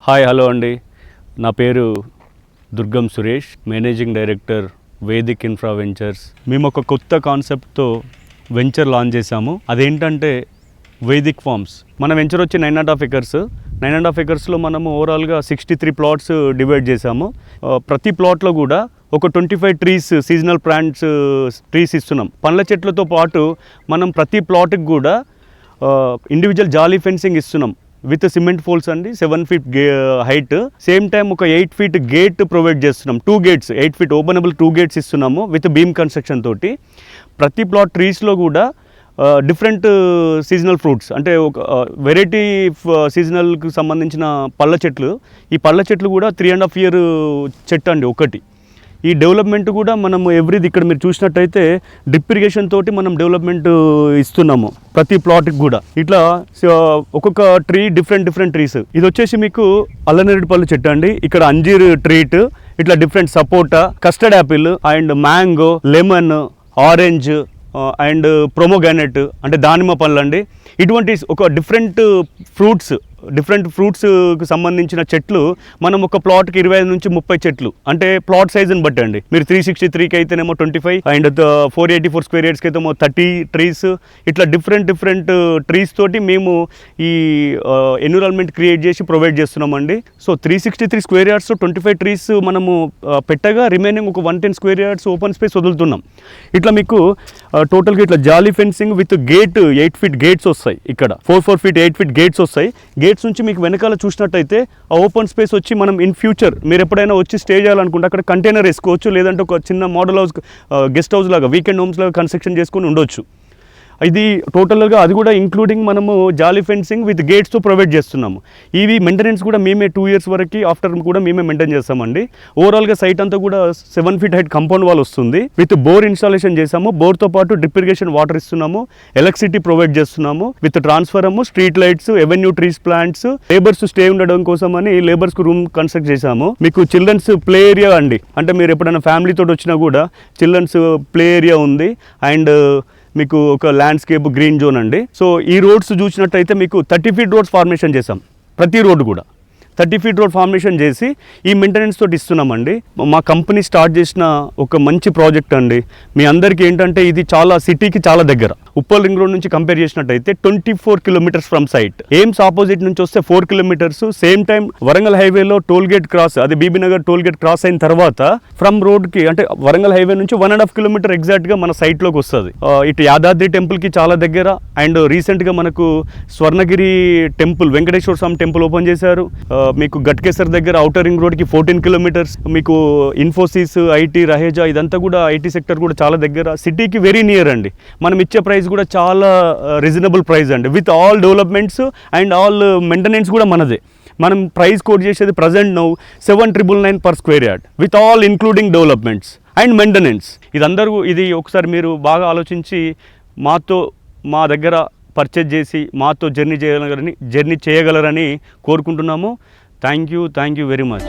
Hi hello అండి, నా పేరు Durgam Suresh, managing director Vedic infra ventures. మేము ఒక కొత్త కాన్సెప్ట్తో వెంచర్ లాంచ్ చేశాము. అదేంటంటే వేదిక్ ఫార్మ్స్. మన వెంచర్ వచ్చి 9.5 acres. 9.5 acresలో మనము ఓవరాల్గా 63 plots డివైడ్ చేశాము. ప్రతి ప్లాట్లో కూడా ఒక 25 ట్రీస్, సీజనల్ ప్లాంట్స్ ట్రీస్ ఇస్తున్నాం. పండ్ల చెట్లతో పాటు మనం ప్రతి ప్లాట్కి కూడా ఇండివిజువల్ జాలీ ఫెన్సింగ్ ఇస్తున్నాం విత్ సిమెంట్ పోల్స్ అండి, 7 feet హైట్. సేమ్ టైం ఒక 8 feet గేట్ ప్రొవైడ్ చేస్తున్నాం. 2 gates, 8 feet ఓపెనబుల్ 2 gates ఇస్తున్నాము విత్ బీమ్ కన్స్ట్రక్షన్ తోటి. ప్రతి ప్లాట్ ట్రీస్లో కూడా డిఫరెంట్ సీజనల్ ఫ్రూట్స్, అంటే ఒక వెరైటీ సీజనల్కి సంబంధించిన పళ్ళ చెట్లు. ఈ పళ్ళ చెట్లు కూడా 3.5 year చెట్టు అండి ఒకటి. ఈ డెవలప్మెంట్ కూడా మనము ఎవ్రీది ఇక్కడ మీరు చూసినట్టయితే డ్రిప్ ఇరిగేషన్ తోటి మనం డెవలప్మెంట్ ఇస్తున్నాము ప్రతి ప్లాట్కి కూడా. ఇట్లా ఒక్కొక్క ట్రీ డిఫరెంట్ ట్రీస్. ఇది వచ్చేసి మీకు అల్లనేరేడు పళ్ళు చెట్టు అండి. ఇక్కడ అంజీర్ ట్రీట్, ఇట్లా different sapota, custard Apple and mango, lemon, orange and ప్రొమోగానెట్ అంటే దానిమ్మ పళ్ళు అండి. ఇటువంటి ఒక డిఫరెంట్ ఫ్రూట్స్కి సంబంధించిన చెట్లు మనం ఒక ప్లాట్కి 25 నుంచి 30 చెట్లు, అంటే ప్లాట్ సైజుని బట్టి అండి. మీరు 363కి అయితేనేమో 25 అండ్ 484 square yardsకి అయితే 30 ట్రీస్. ఇట్లా డిఫరెంట్ ట్రీస్ తోటి మేము ఈ ఎన్విరాన్మెంట్ క్రియేట్ చేసి ప్రొవైడ్ చేస్తున్నామండి. సో 363 square yards 25 ట్రీస్ మనము పెట్టగా రిమైనింగ్ ఒక 110 square yards ఓపెన్ స్పేస్ వదులుతున్నాం. ఇట్లా మీకు టోటల్గా ఇట్లా జాలీ fencing with gate 8 feet gates వస్తాయి. ఇక్కడ 4 feet 8 feet గేట్స్ వస్తాయి. గేట్స్ నుంచి మీకు వెనకాల చూసినట్టయితే ఆ ఓపెన్ స్పేస్ వచ్చి మనం ఇన్ ఫ్యూచర్ మీరు ఎప్పుడైనా వచ్చి స్టే చేయాలనుకుంటే అక్కడ కంటైనర్ వేసుకోవచ్చు, లేదంటే ఒక చిన్న మోడల్ హౌస్, గెస్ట్ హౌస్ లాగా, వీకెండ్ హోమ్స్ లాగా కన్స్ట్రక్షన్ చేసుకొని ఉండొచ్చు. ఇది టోటల్గా అది కూడా ఇంక్లూడింగ్ మనము జాలీ ఫెన్సింగ్ విత్ గేట్స్తో ప్రొవైడ్ చేస్తున్నాము. ఇవి మెయింటెనెన్స్ కూడా మేమే 2 years వరకు ఆఫ్టర్ కూడా మేమే మెయింటైన్ చేస్తామండి. ఓవరాల్గా సైట్ అంతా కూడా 7 feet హైట్ కంపౌండ్ వాల్ వస్తుంది. విత్ బోర్ ఇన్స్టాలేషన్ చేసాము. బోర్తో పాటు డ్రిప్ ఇరిగేషన్ వాటర్ ఇస్తున్నాము, ఎలక్ట్రిసిటీ ప్రొవైడ్ చేస్తున్నాము with ట్రాన్స్ఫారము, street lights, avenue trees plants. Labours stay ఉండడం కోసం అని లేబర్స్కి రూమ్ కన్స్ట్రక్ట్ చేశాము. మీకు చిల్డ్రన్స్ ప్లే ఏరియా అండి, అంటే మీరు ఎప్పుడైనా ఫ్యామిలీతో వచ్చినా కూడా చిల్డ్రన్స్ ప్లే ఏరియా ఉంది. అండ్ మీకు ఒక ల్యాండ్స్కేప్ గ్రీన్ జోన్ అండి. సో ఈ రోడ్స్ చూసినట్టయితే మీకు 30 feet రోడ్స్ ఫార్మేషన్ చేసాం. ప్రతి రోడ్డు కూడా 30 feet రోడ్ ఫార్మేషన్ చేసి ఈ మెయింటెనెన్స్ తోటి ఇస్తున్నామండి. మా కంపెనీ స్టార్ట్ చేసిన ఒక మంచి ప్రాజెక్ట్ అండి. మీ అందరికీ ఏంటంటే ఇది చాలా సిటీకి చాలా దగ్గర. ఉప్పల్ రింగ్ రోడ్ నుంచి కంపేర్ చేసినట్టయితే 24 kilometers from site. AIIMS opposite నుంచి వస్తే 4 kilometers. సేమ్ టైం వరంగల్ హైవేలో టోల్ గేట్ క్రాస్, అది బీబీనగర్ టోల్ గేట్ క్రాస్ అయిన తర్వాత ఫ్రమ్ రోడ్కి అంటే వరంగల్ హైవే నుంచి 1.5 kilometer ఎగ్జాక్ట్గా మన సైట్లోకి వస్తుంది. ఇటు యాదాద్రి టెంపుల్కి చాలా దగ్గర. అండ్ రీసెంట్గా మనకు స్వర్ణగిరి టెంపుల్, వెంకటేశ్వర స్వామి టెంపుల్ ఓపెన్ చేశారు. మీకు గట్కేసర్ దగ్గర ఔటర్ రింగ్ రోడ్కి 14 kilometers. మీకు ఇన్ఫోసిస్, ఐటీ, రహేజా ఇదంతా కూడా ఐటీ సెక్టర్ కూడా చాలా దగ్గర. సిటీకి వెరీ నియర్ అండి. మనం ఇచ్చే ప్రైస్ కూడా చాలా రీజనబుల్ ప్రైస్ అండి. With all developments and all maintenance కూడా మనదే. మనం ప్రైస్ కోట్ చేసేది present now 7,999 per square yard with all including developments and maintenance. ఇది ఒకసారి మీరు బాగా ఆలోచించి మా దగ్గర పర్చేజ్ చేసి మాతో జర్నీ చేయగలరని కోరుకుంటున్నాము. Thank you very much.